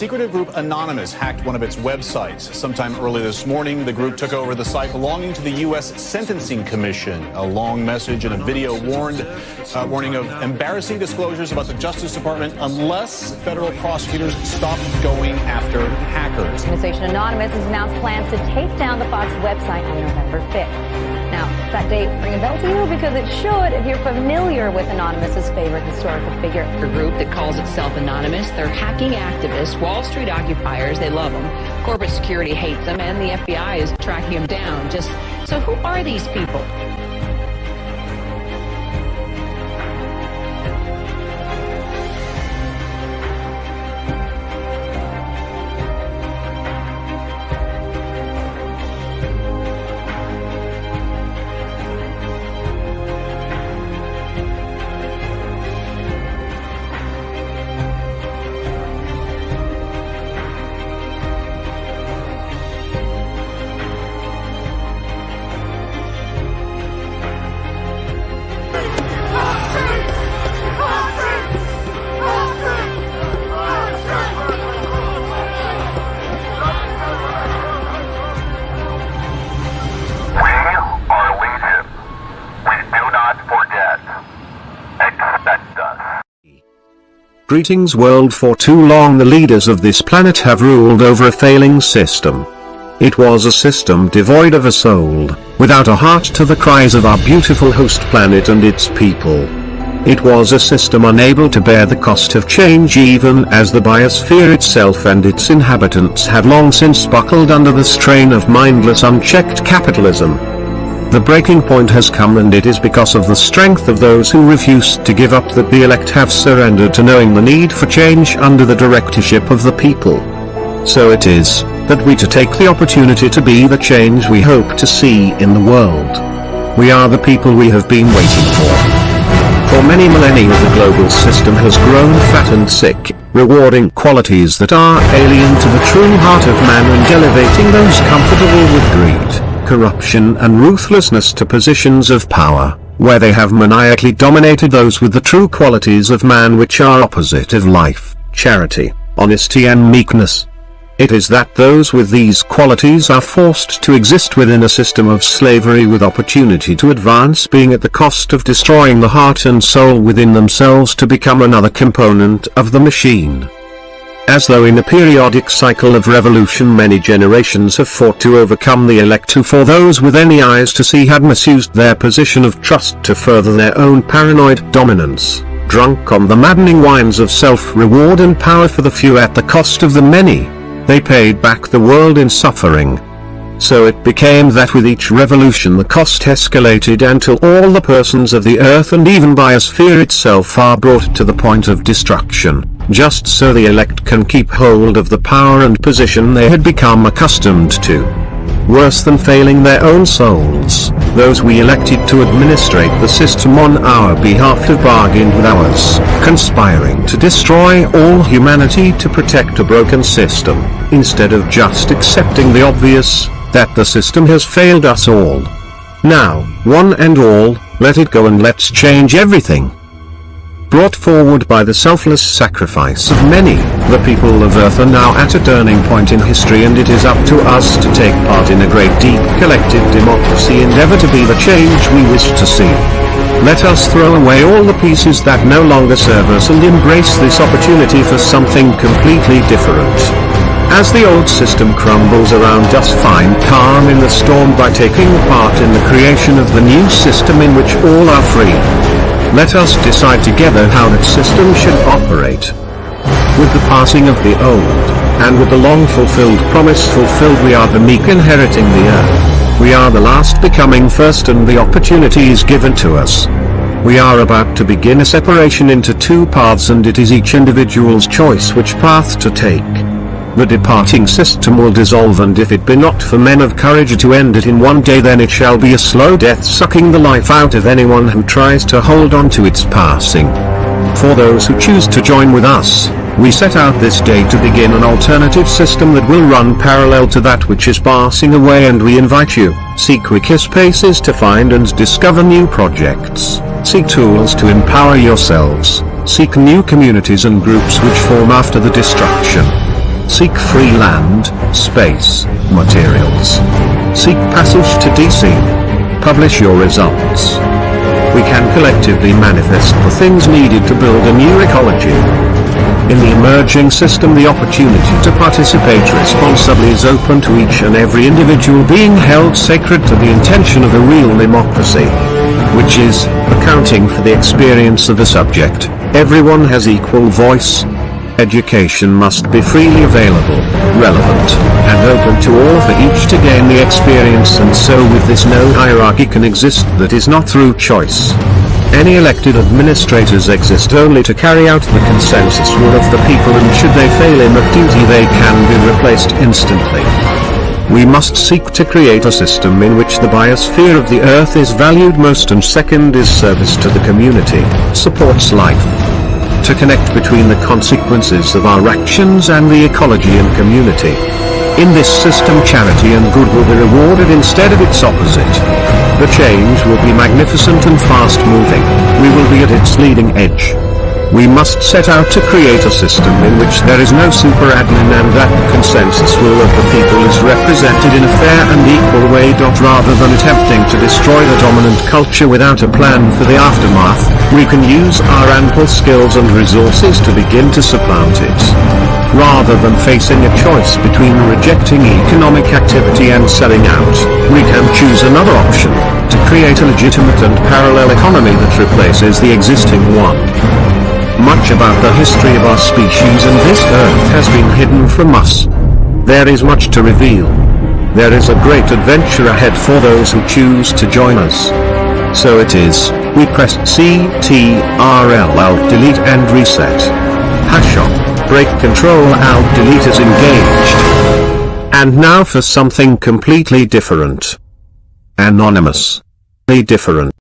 Secretive group Anonymous hacked one of its websites. Sometime early this morning, the group took over the site belonging to the U.S. Sentencing Commission. A long message and a video warning of embarrassing disclosures about the Justice Department unless federal prosecutors stop going after hackers. Organization Anonymous has announced plans to take down the Fox website on November 5th. Now, does that date ring a bell to you? Because it should if you're familiar with Anonymous's favorite historical figure. A group that calls itself Anonymous. They're hacking activists, Wall Street occupiers. They love them. Corporate security hates them, and the FBI is tracking them down. So who are these people? Greetings world. For too long the leaders of this planet have ruled over a failing system. It was a system devoid of a soul, without a heart to the cries of our beautiful host planet and its people. It was a system unable to bear the cost of change, even as the biosphere itself and its inhabitants have long since buckled under the strain of mindless unchecked capitalism. The breaking point has come, and it is because of the strength of those who refused to give up that the elect have surrendered to knowing the need for change under the directorship of the people. So it is that we to take the opportunity to be the change we hope to see in the world. We are the people we have been waiting for. For many millennia the global system has grown fat and sick, rewarding qualities that are alien to the true heart of man and elevating those comfortable with greed, corruption and ruthlessness to positions of power, where they have maniacally dominated those with the true qualities of man, which are opposite of life, charity, honesty and meekness. It is that those with these qualities are forced to exist within a system of slavery with opportunity to advance, being at the cost of destroying the heart and soul within themselves to become another component of the machine. As though in a periodic cycle of revolution many generations have fought to overcome the elect who, for those with any eyes to see, had misused their position of trust to further their own paranoid dominance, drunk on the maddening wines of self-reward and power for the few at the cost of the many. They paid back the world in suffering. So it became that with each revolution the cost escalated until all the persons of the earth and even biosphere itself are brought to the point of destruction, just so the elect can keep hold of the power and position they had become accustomed to. Worse than failing their own souls, those we elected to administrate the system on our behalf have bargained with ours, conspiring to destroy all humanity to protect a broken system, instead of just accepting the obvious, that the system has failed us all. Now, one and all, let it go and let's change everything. Brought forward by the selfless sacrifice of many, the people of Earth are now at a turning point in history, and it is up to us to take part in a great deep collective democracy endeavor to be the change we wish to see. Let us throw away all the pieces that no longer serve us and embrace this opportunity for something completely different. As the old system crumbles around us, find calm in the storm by taking part in the creation of the new system in which all are free. Let us decide together how that system should operate. With the passing of the old, and with the long-fulfilled promise fulfilled, we are the meek inheriting the earth. We are the last becoming first, and the opportunity is given to us. We are about to begin a separation into two paths, and it is each individual's choice which path to take. The departing system will dissolve, and if it be not for men of courage to end it in one day, then it shall be a slow death, sucking the life out of anyone who tries to hold on to its passing. For those who choose to join with us, we set out this day to begin an alternative system that will run parallel to that which is passing away, and we invite you, seek quicker spaces to find and discover new projects, seek tools to empower yourselves, seek new communities and groups which form after the destruction. Seek free land, space, materials. Seek passage to DC. Publish your results. We can collectively manifest the things needed to build a new ecology. In the emerging system, the opportunity to participate responsibly is open to each and every individual being held sacred to the intention of a real democracy, which is accounting for the experience of the subject. Everyone has equal voice. Education must be freely available, relevant, and open to all for each to gain the experience, and so with this no hierarchy can exist that is not through choice. Any elected administrators exist only to carry out the consensus will of the people, and should they fail in that duty they can be replaced instantly. We must seek to create a system in which the biosphere of the earth is valued most, and second is service to the community, supports life. To connect between the consequences of our actions and the ecology and community. In this system, charity and good will be rewarded instead of its opposite. The change will be magnificent and fast-moving. We will be at its leading edge. We must set out to create a system in which there is no super-admin, and that the consensus will of the people is represented in a fair and equal way. Rather than attempting to destroy the dominant culture without a plan for the aftermath, we can use our ample skills and resources to begin to supplant it. Rather than facing a choice between rejecting economic activity and selling out, we can choose another option, to create a legitimate and parallel economy that replaces the existing one. Much about the history of our species and this earth has been hidden from us. There is much to reveal. There is a great adventure ahead for those who choose to join us. So it is, we press Ctrl Alt Delete and reset. #, break Ctrl Alt Delete is engaged. And now for something completely different. Anonymous. Different.